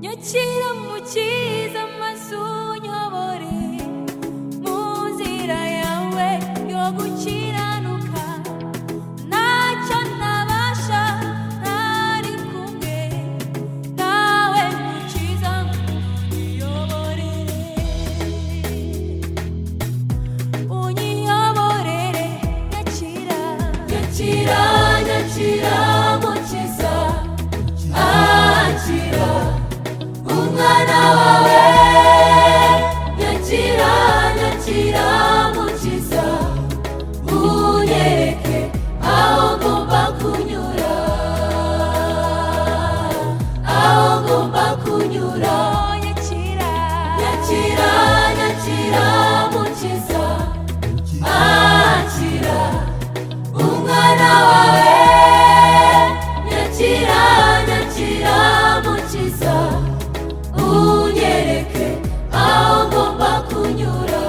nyakira mukiza maso unyobore mu nzira yawe yo gukiranuka. Ntacyo ntabasha ntari kumwe nawe mukiza unyoborere, unyoborere. Nyakira, nyakira, nyakira mukiza, akira umwana wawe. Nyakira, nyakira mukiza, unyereke aho ngomba kunyura, aho ngomba kunyura. Nyakira, nyakira, nyakira mukiza, akira umwana wawe. Nyakira, nyakira mukiza, unyereke aho ngomba kunyura,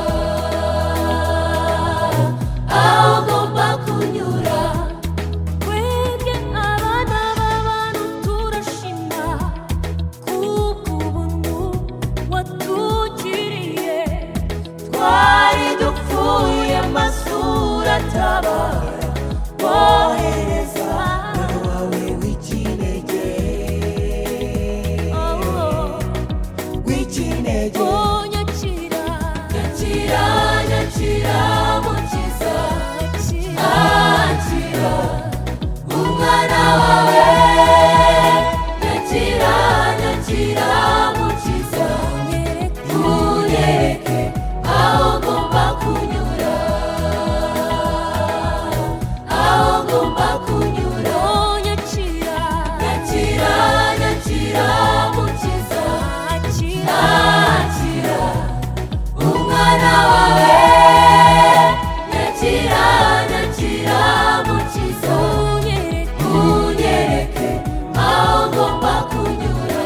aho ngomba kunyura. Twebwe abana b'abantu turashima kubw'ubuntu watugiriye. Twari dupfuye amasura atabara, wohereza umwana wawe w'ikinege, w'ikinege. Oh, nyakira, nyakira, nyakira mukiza, akira umwana wawe. Nyakira, nyakira mukiza, unyereke aho ngomba kunyura, aho ngomba kunyura. Oh, nyakira, nyakira, nyakira mukiza, akira umwana wawe. Nyakira, nyakira mukiza, unyereke aho ngomba kunyura,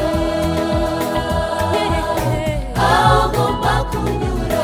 aho ngomba kunyura.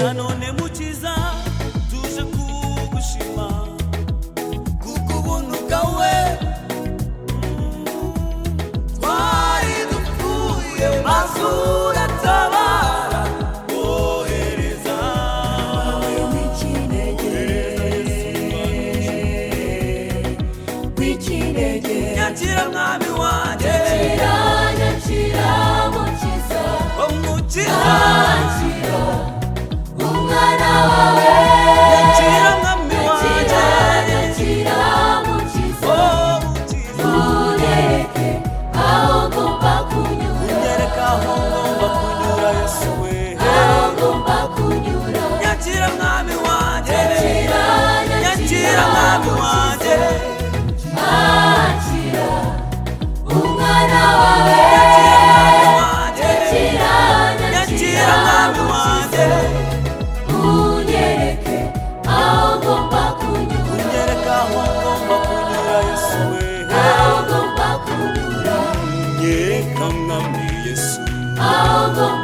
nanone mukiza tuje kugushima kubw'ubuntu bwawe. Twari dupfuye mazura tabara, wohereza w'ikinege, w'ikinege. nyakira mwami wanjye, Nyakira, nyakira mukiza, umukiza. akira umwana wawe. Nyakira mwami wanjye, Nyakira mukiza, oh mukiza. unyereke aho ngomba kunyura, unyereka aho ngomba kunyura Yesu we. aho ngomba kunyura. Nyakira mwami wanjye, Nyakira, nyakira mwami wanjye. akira umwana wawe. Nyakira Nyakira, mwami wanjye, unyereke aho ngomba kunyura, unyereka aho ngomba kunyura Yesu we. aho ngomba kunyura, Nyereka mwami Yesu, aho ngomba